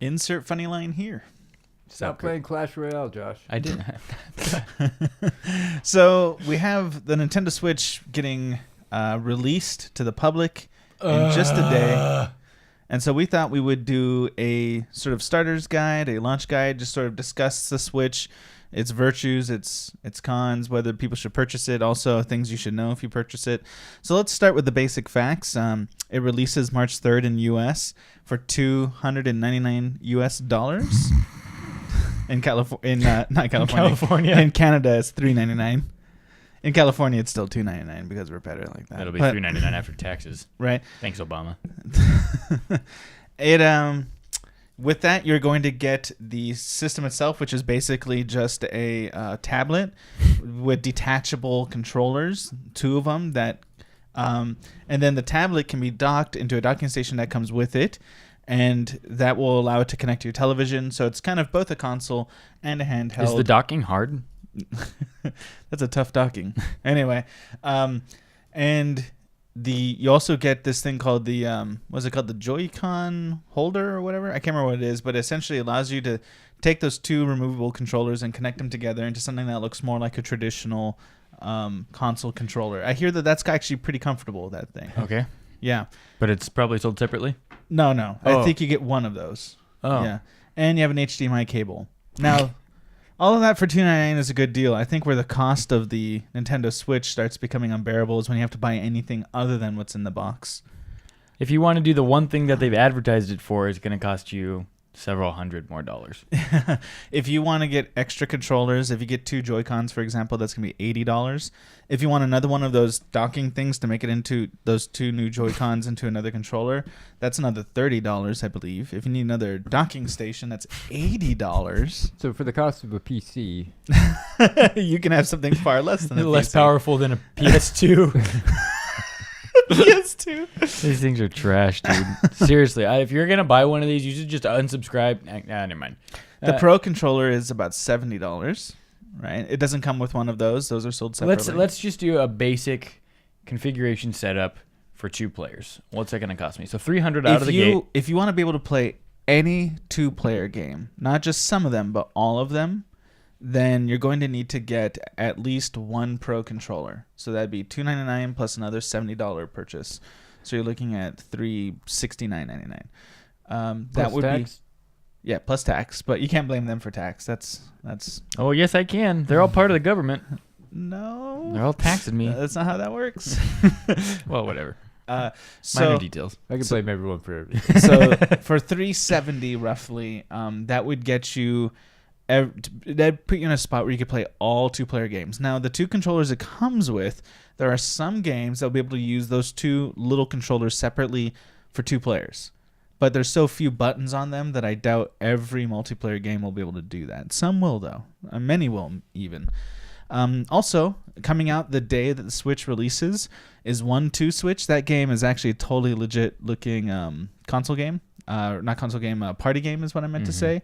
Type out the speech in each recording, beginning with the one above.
Insert funny line here. Stop playing Clash Royale, Josh. I didn't. So we have the Nintendo Switch getting released to the public in just a day. And so we thought we would do a sort of starter's guide, a launch guide, just sort of discuss the Switch, its virtues, its cons, whether people should purchase it, also things you should know if you purchase it. So let's start with the basic facts. It releases March 3rd in U.S. for $299 US. In California, not California. In Canada, it's $399. In California, it's still $299 because we're better like that. That'll be $399 after taxes. Right. Thanks, Obama. With that, you're going to get the system itself, which is basically just a tablet with detachable controllers, 2 of them and then the tablet can be docked into a docking station that comes with it. And that will allow it to connect to your television. So it's kind of both a console and a handheld. Is the docking hard? That's a tough docking. Anyway, and you also get this thing called the what's it called? The Joy-Con holder or whatever. I can't remember what it is, but it essentially allows you to take those 2 removable controllers and connect them together into something that looks more like a traditional console controller. I hear that's actually pretty comfortable, that thing. Okay. Yeah. But it's probably sold separately? No. Oh. I think you get one of those. Oh. Yeah. And you have an HDMI cable. Now, all of that for $299 is a good deal. I think where the cost of the Nintendo Switch starts becoming unbearable is when you have to buy anything other than what's in the box. If you want to do the one thing that they've advertised it for, it's going to cost you several hundred more dollars. If you want to get extra controllers, if you get 2 Joy-Cons, for example, that's going to be $80. If you want another one of those docking things to make it into those 2 new Joy-Cons into another controller, that's another $30, I believe. If you need another docking station, that's $80. So for the cost of a PC, you can have something far less than a less PC. powerful than a PS2. PS2. These things are trash, dude. Seriously, if you're gonna buy one of these, you should just unsubscribe. Never mind. The Pro controller is about $70, right? It doesn't come with one of those. Those are sold separately. Let's just do a basic configuration setup for 2 players. What's that gonna cost me? So $300 out of the gate. If you want to be able to play any 2-player game, not just some of them, but all of them, then you're going to need to get at least 1 Pro controller. So that'd be $299 plus another $70 purchase. So you're looking at $369.99. That would tax? be plus tax, but you can't blame them for tax. That's Oh yes, I can. They're all part of the government. no. They're all taxing me. That's not how that works. Well, whatever. So Minor details. I can blame everyone for everything. so for $370 roughly, that would get you. That'd put you in a spot where you could play all 2-player games. Now, the 2 controllers it comes with, there are some games that'll be able to use those 2 little controllers separately for 2 players. But there's so few buttons on them that I doubt every multiplayer game will be able to do that. Some will, though. Many will, even. Also, coming out the day that the Switch releases is 1-2 Switch. That game is actually a totally legit-looking console game. Not console game, party game is what I meant to say.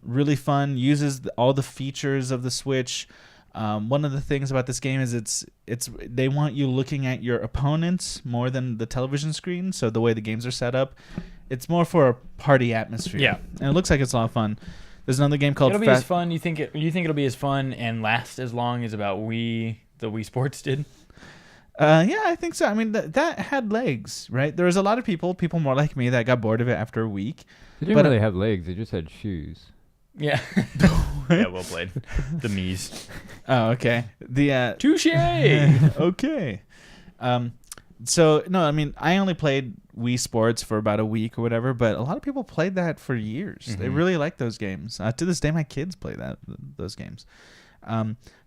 Really fun, uses all the features of the Switch. One of the things about this game is it's they want you looking at your opponents more than the television screen. So the way the games are set up, it's more for a party atmosphere. Yeah, and it looks like it's a lot of fun. There's another game called. It'll be as fun. You think it'll be as fun and last as long as the Wii Sports did? Yeah, I think so. I mean, that had legs, right? There was a lot of people more like me, that got bored of it after a week. They didn't really have legs. They just had shoes. Yeah. Yeah, well played. The Mii's. Oh, okay. The Touche. Okay. So no, I mean, I only played Wii Sports for about a week or whatever, but a lot of people played that for years. Mm-hmm. They really like those games. To this day, my kids play those games.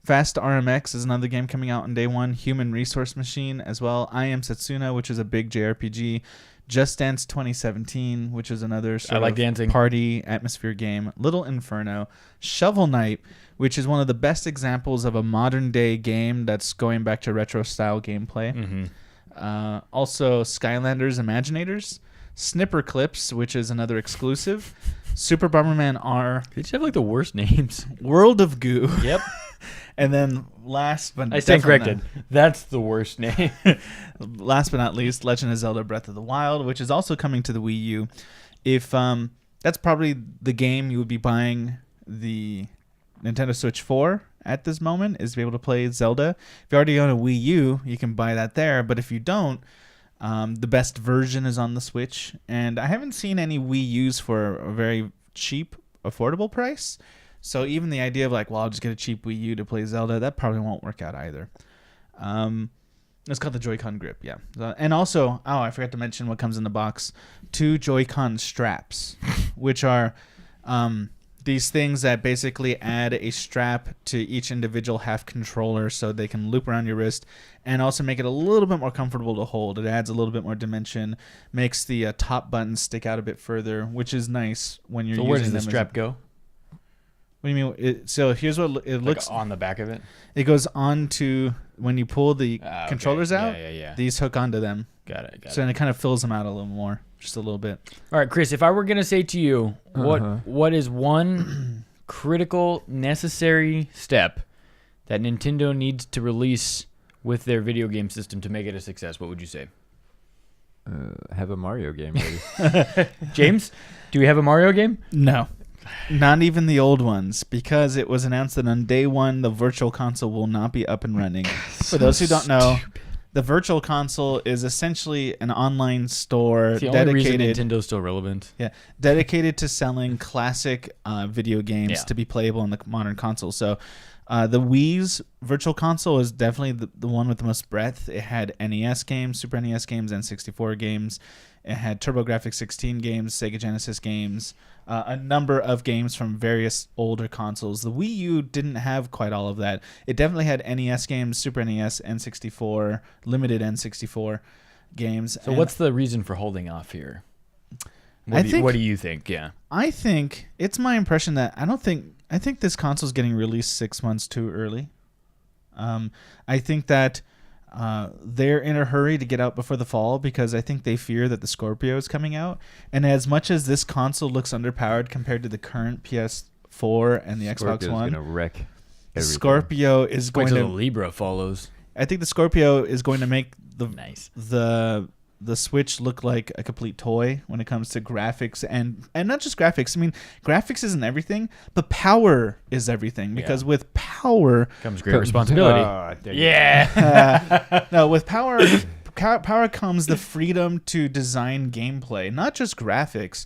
Fast RMX is another game coming out on day 1. Human Resource Machine as well. I Am Setsuna, which is a big JRPG. Just Dance 2017, which is another sort of dancing party atmosphere game. Little Inferno. Shovel Knight, which is one of the best examples of a modern day game that's going back to retro style gameplay. Mm-hmm. Also Skylanders Imaginators. Snipper Clips, which is another exclusive. Super Bomberman R. They just have like the worst names. World of Goo. Yep. And then last but I stand corrected. That's the worst name. Last but not least, Legend of Zelda Breath of the Wild, which is also coming to the Wii U. If that's probably the game you would be buying the Nintendo Switch for at this moment, is to be able to play Zelda. If you already own a Wii U, you can buy that there. But if you don't, the best version is on the Switch. And I haven't seen any Wii U's for a very cheap, affordable price. So even the idea of like, well, I'll just get a cheap Wii U to play Zelda, that probably won't work out either. It's called the Joy-Con grip, yeah. And also, I forgot to mention what comes in the box. 2 Joy-Con straps, which are these things that basically add a strap to each individual half controller so they can loop around your wrist and also make it a little bit more comfortable to hold. It adds a little bit more dimension, makes the top buttons stick out a bit further, which is nice when you're using them. So where does the strap go? What do you mean? So here's what it looks like on the back of it. It goes on to when you pull the controllers out. Yeah. These hook onto them. Got it. So then it kind of fills them out a little more, just a little bit. All right, Chris. If I were gonna say to you, what is one critical, necessary step that Nintendo needs to release with their video game system to make it a success? What would you say? Have a Mario game ready. James, do we have a Mario game? No. Not even the old ones, because it was announced that on day one, the Virtual Console will not be up and running. For those who don't know, the Virtual Console is essentially an online store it's the dedicated. only reason Nintendo's still relevant. Yeah, dedicated to selling classic video games Yeah. to be playable on the modern console. So, the Wii's Virtual Console is definitely the one with the most breadth. It had NES games, Super NES games, and 64 games. It had TurboGrafx 16 games, Sega Genesis games, a number of games from various older consoles. The Wii U didn't have quite all of that. It definitely had NES games, Super NES, N64, limited N64 games. So what's the reason for holding off here? What do you think? Yeah. I think it's my impression that I think this console's getting released 6 months too early. I think that they're in a hurry to get out before the fall because I think they fear that the Scorpio is coming out. And as much as this console looks underpowered compared to the current PS4 and the Xbox One, gonna wreck everything. Scorpio is going Wait to. till the Libra follows. I think the Scorpio is going to make Nice. the Switch look like a complete toy when it comes to graphics and not just graphics. I mean, graphics isn't everything, but power is everything because with power comes great responsibility. no, with power comes the freedom to design gameplay, not just graphics.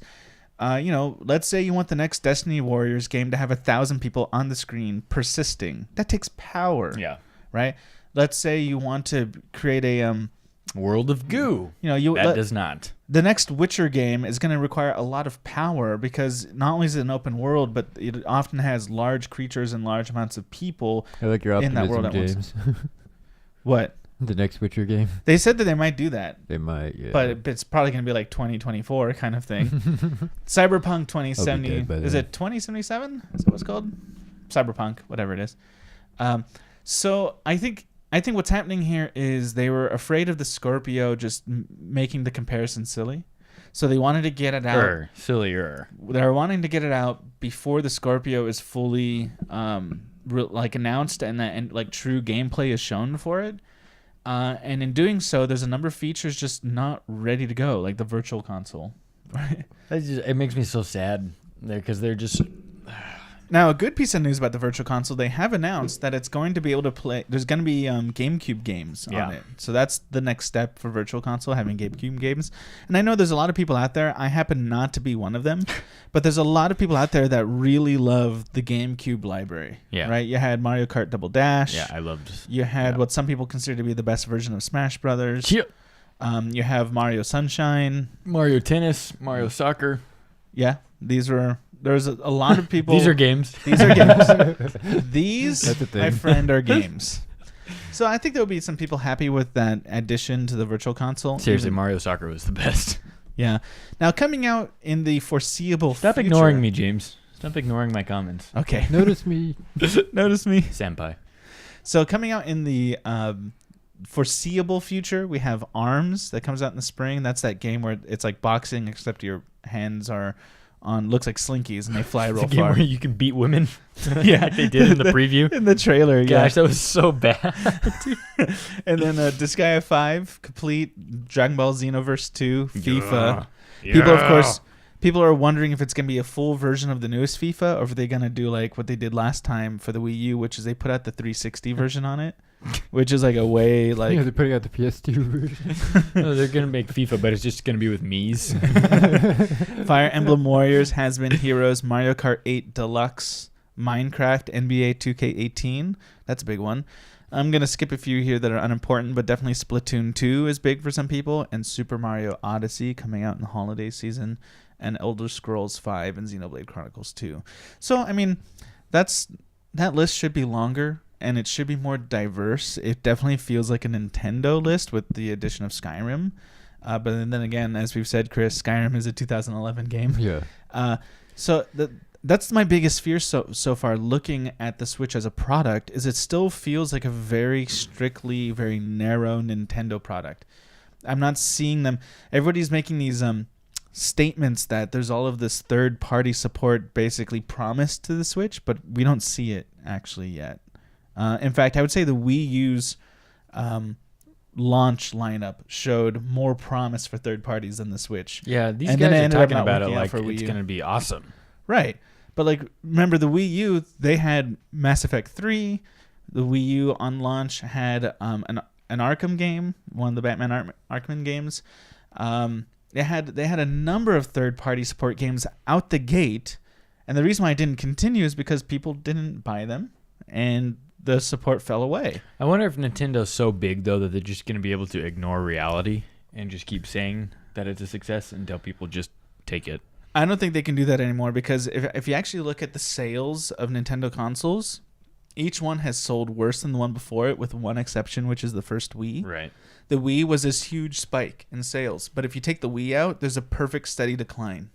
Let's say you want the next Destiny Warriors game to have 1,000 people on the screen persisting. That takes power. Yeah. Right? Let's say you want to create a World of Goo. Does not. The next Witcher game is going to require a lot of power because not only is it an open world, but it often has large creatures and large amounts of people I like your in that world optimism, at once. James. What? The next Witcher game. They said that they might do that. They might, yeah. But it's probably going to be like 2024 kind of thing. Cyberpunk 2070. Is it 2077? Is that what it's called? Cyberpunk, whatever it is. So I think what's happening here is they were afraid of the Scorpio just making the comparison silly. So they wanted to get it out. Sillier. They were wanting to get it out before the Scorpio is fully announced and like true gameplay is shown for it. And in doing so, there's a number of features just not ready to go, like the Virtual Console. Right? It makes me so sad there because they're just... Now, a good piece of news about the Virtual Console, they have announced that it's going to be able to play... There's going to be GameCube games on it. So that's the next step for Virtual Console, having GameCube games. And I know there's a lot of people out there. I happen not to be one of them. But there's a lot of people out there that really love the GameCube library. Yeah. Right? You had Mario Kart Double Dash. Yeah, I loved... You had what some people consider to be the best version of Smash Brothers. Yeah. You have Mario Sunshine. Mario Tennis. Mario Soccer. Yeah. There's a lot of people. These are games. These are games. These, That's a thing. my friend, are games. So I think there'll be some people happy with that addition to the Virtual Console. Seriously, Mario Soccer was the best. Yeah. Now, coming out in the foreseeable Stop future. ignoring me, James. Stop ignoring my comments. Okay. Notice me. Notice me. Senpai. So coming out in the foreseeable future, we have ARMS that comes out in the spring. That's that game where it's like boxing, except your hands are looks like slinkies and they fly real It's a game far. where you can beat women. Yeah, like they did in the preview. In the trailer. Gosh, that was so bad. And then Disgaea 5, complete Dragon Ball Xenoverse 2, FIFA. Yeah. People, of course, people are wondering if it's going to be a full version of the newest FIFA, or if they're going to do like what they did last time for the Wii U, which is they put out the 360 version on it, which is like a way like... Yeah, they're putting out the PS2 version. No, they're going to make FIFA, but it's just going to be with Mii's. Fire Emblem Warriors, Has Been Heroes, Mario Kart 8 Deluxe, Minecraft, NBA 2K18. That's a big one. I'm going to skip a few here that are unimportant, but definitely Splatoon 2 is big for some people, and Super Mario Odyssey coming out in the holiday season, and Elder Scrolls 5 and Xenoblade Chronicles 2. So, I mean, that list should be longer, and it should be more diverse. It definitely feels like a Nintendo list with the addition of Skyrim. But then again, as we've said, Chris, Skyrim is a 2011 game. Yeah. So that's my biggest fear so far looking at the Switch as a product, is it still feels like a very strictly, very narrow Nintendo product. I'm not seeing them. Everybody's making these statements that there's all of this third-party support basically promised to the Switch, but we don't see it actually yet. In fact, I would say the Wii U's launch lineup showed more promise for third parties than the Switch. Yeah, these And guys then it are ended up talking not about it working out like for Wii it's U. going to be awesome. Right. But like, remember the Wii U, they had Mass Effect 3. The Wii U on launch had an Arkham game, one of the Batman Arkham games. They had a number of third-party support games out the gate. And the reason why I didn't continue is because people didn't buy them, and the support fell away. I wonder if Nintendo's so big, though, that they're just going to be able to ignore reality and just keep saying that it's a success until people just take it. I don't think they can do that anymore, because if you actually look at the sales of Nintendo consoles, each one has sold worse than the one before it, with one exception, which is the first Wii. Right. The Wii was this huge spike in sales, but if you take the Wii out, there's a perfect steady decline.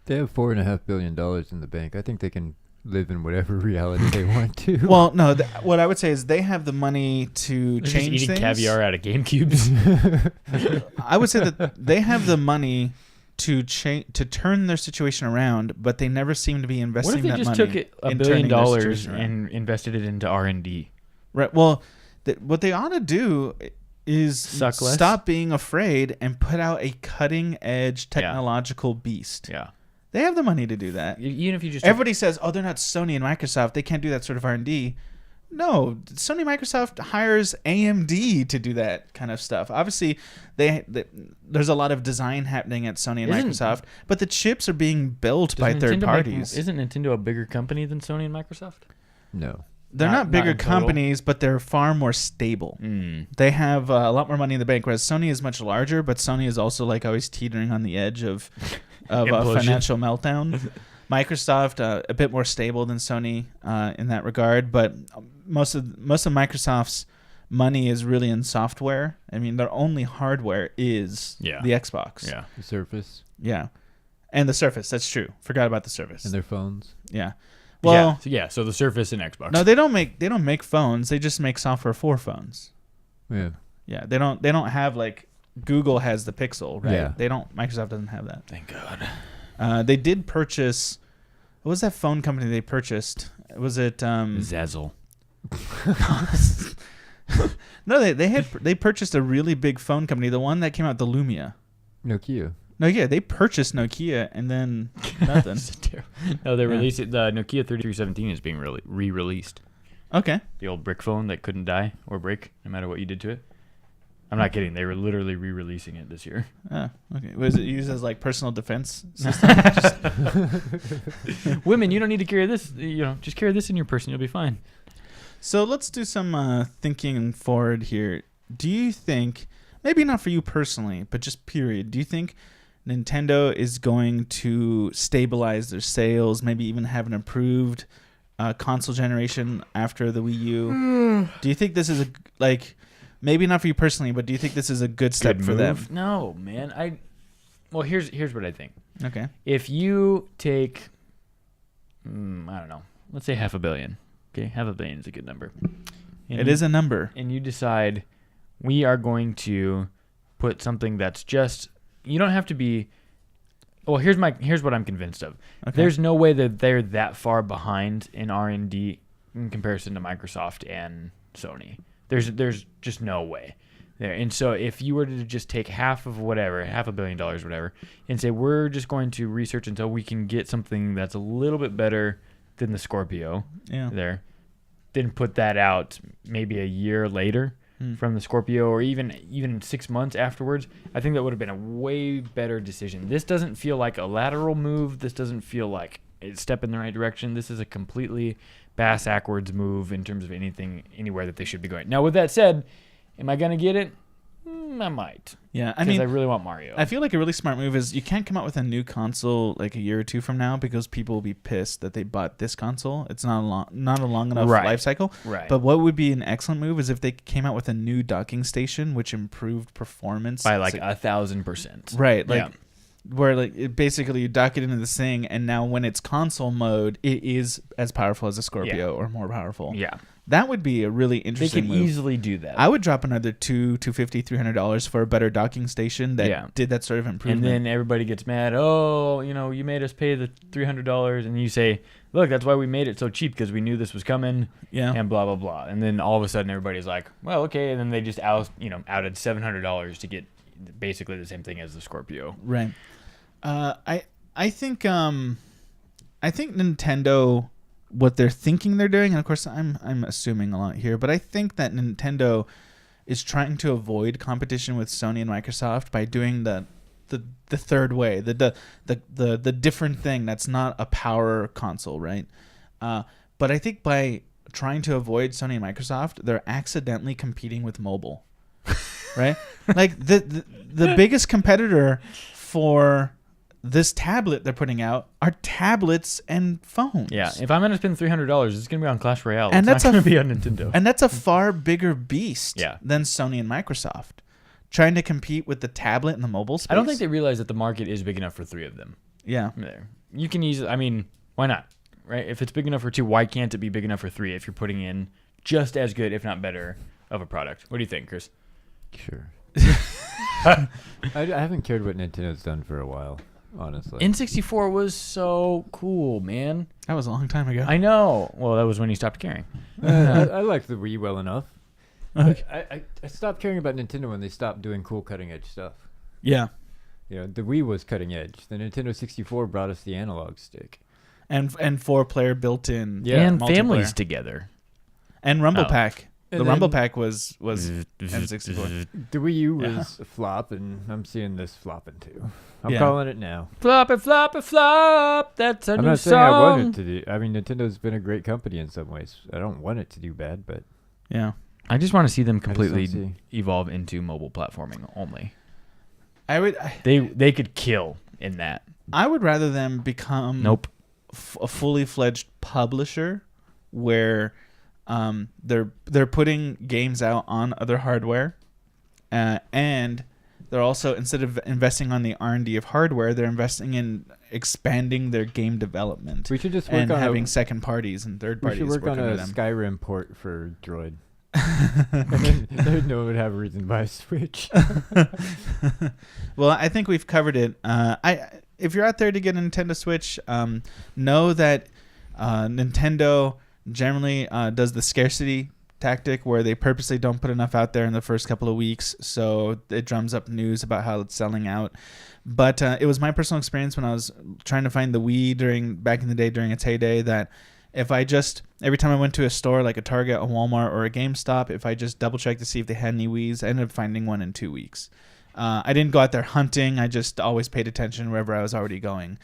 They have $4.5 billion in the bank. I think they can live in whatever reality they want to. Well, no, what I would say is they have the money to They're change just eating things. caviar out of GameCubes. I would say that they have the money to turn their situation around, but they never seem to be investing What if they that just money took it $1 in billion turning their situation around. and invested it into R&D? Right. Well, what they ought to do is Suck less? stop being afraid and put out a cutting-edge technological beast. Yeah. They have the money to do that. Even if you just... Everybody says, oh, they're not Sony and Microsoft. They can't do that sort of R&D. No, Sony and Microsoft hires AMD to do that kind of stuff. Obviously, there's a lot of design happening at Sony and Microsoft, but the chips are being built by third parties. Isn't Nintendo a bigger company than Sony and Microsoft? No. They're not bigger in total. companies, but they're far more stable. They have a lot more money in the bank, whereas Sony is much larger, but Sony is also like always teetering on the edge of a financial meltdown. Microsoft a bit more stable than Sony in that regard, but most of Microsoft's money is really in software. I mean, their only hardware is the Xbox. Yeah. The Surface. Yeah. And the Surface, that's true. Forgot about the Surface. And their phones. Yeah. Well, so the Surface and Xbox. no, they don't make phones. They just make software for phones. Yeah. Yeah, they don't have like Google has the Pixel, right? Yeah. Microsoft doesn't have that. Thank God. They did purchase. What was that phone company they purchased? Was it Zazzle. No, they purchased a really big phone company, the one that came out, the Lumia. Nokia. No, yeah, they purchased Nokia and then nothing. No, they released it. The Nokia 3317 is being re-released. Okay. The old brick phone that couldn't die or break no matter what you did to it. I'm not kidding. They were literally re-releasing it this year. Oh, okay. Was it used as like personal defense system? Women, you don't need to carry this. Just carry this in your purse and you'll be fine. So let's do some thinking forward here. Do you think, maybe not for you personally, but just period, do you think Nintendo is going to stabilize their sales, maybe even have an improved console generation after the Wii U? Do you think this is maybe not for you personally, but do you think this is a good step for them? No, man. Well, here's what I think. Okay. If you take, I don't know, let's say $500 million. Okay, $500 million is a good number. And It is a number. And you decide we are going to put something that's just, you don't have to be. Well, here's what I'm convinced of. Okay. There's no way that they're that far behind in R&D in comparison to Microsoft and Sony. There's just no way. there. And so if you were to just take half of whatever, $500 million, whatever, and say we're just going to research until we can get something that's a little bit better than the Scorpio there, then put that out maybe a year later from the Scorpio, or even 6 months afterwards, I think that would have been a way better decision. This doesn't feel like a lateral move. This doesn't feel like a step in the right direction. This is a completely backwards move in terms of anywhere that they should be going. Now, with that said, am I going to get it? I might. Yeah, I Because mean, I really want Mario. I feel like a really smart move is you can't come out with a new console like a year or two from now because people will be pissed that they bought this console. It's not a long enough life cycle. Right. But what would be an excellent move is if they came out with a new docking station which improved performance by like 1,000%. Right. Like where basically you dock it into this thing, and now when it's console mode, it is as powerful as a Scorpio or more powerful. Yeah. That would be a really interesting They could move. easily do that. I would drop another $250, $300 for a better docking station that did that sort of improvement. And then everybody gets mad. Oh, you made us pay the $300, and you say, "Look, that's why we made it so cheap because we knew this was coming." Yeah. And blah blah blah. And then all of a sudden everybody's like, "Well, okay." And then they just outed $700 to get basically the same thing as the Scorpio. Right. I think Nintendo, what they're thinking they're doing, and of course I'm assuming a lot here, but I think that Nintendo is trying to avoid competition with Sony and Microsoft by doing the third way, the different thing that's not a power console, right? But I think by trying to avoid Sony and Microsoft, they're accidentally competing with mobile, right? Like the biggest competitor for this tablet they're putting out are tablets and phones. Yeah, if I'm going to spend $300, it's going to be on Clash Royale. And it's that's not going to be on Nintendo. And that's a far bigger beast than Sony and Microsoft. Trying to compete with the tablet and the mobile space. I don't think they realize that the market is big enough for three of them. Yeah. There. You can easily, why not? Right? If it's big enough for two, why can't it be big enough for three if you're putting in just as good, if not better, of a product? What do you think, Chris? Sure. I haven't cared what Nintendo's done for a while, honestly. N64 was so cool, man. That was a long time ago. I know. Well, that was when he stopped caring. I like the Wii well enough. Okay. I stopped caring about Nintendo when they stopped doing cool cutting edge stuff. Yeah. The Wii was cutting edge. The Nintendo 64 brought us the analog stick. And 4-player built-in. Yeah. And families together. And Rumble Pack. And the Rumble Pack was N64. The Wii U was a flop, and I'm seeing this flopping too. I'm calling it now. Flop it, flop it, flop. That's a I'm new not song. saying I want it to do. I mean, Nintendo's been a great company in some ways. I don't want it to do bad, but yeah. I just want to see them completely evolve into mobile platforming only. They could kill in that. I would rather them become a fully fledged publisher where they're putting games out on other hardware, and they're also, instead of investing on the R&D of hardware, they're investing in expanding their game development. We should just work on having second parties and third parties. We should work on a Skyrim port for Droid. And then no one would have a reason to buy a Switch. Well, I think we've covered it. If you're out there to get a Nintendo Switch, know that Nintendo generally does the scarcity tactic where they purposely don't put enough out there in the first couple of weeks, so it drums up news about how it's selling out. But it was my personal experience when I was trying to find the Wii back in the day during its heyday, that if I just, every time I went to a store like a Target, a Walmart, or a GameStop, if I just double checked to see if they had any Wiis, I ended up finding one in 2 weeks. I didn't go out there hunting. I just always paid attention wherever I was already going.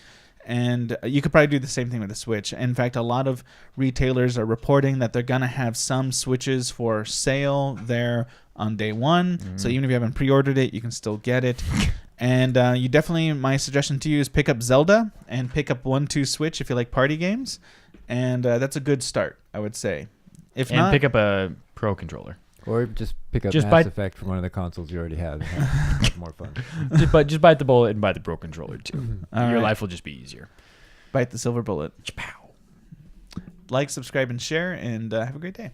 And you could probably do the same thing with the Switch. In fact, a lot of retailers are reporting that they're going to have some Switches for sale there on day one. Mm-hmm. So even if you haven't pre-ordered it, you can still get it. And you definitely, my suggestion to you is pick up Zelda and pick up 1-2 Switch if you like party games. And that's a good start, I would say. If not, pick up a Pro controller. Or just pick up Mass Effect from one of the consoles you already have. It's more fun. Just bite the bullet and buy the Pro controller too. Your life will just be easier. Bite the silver bullet. Like, subscribe, and share, and have a great day.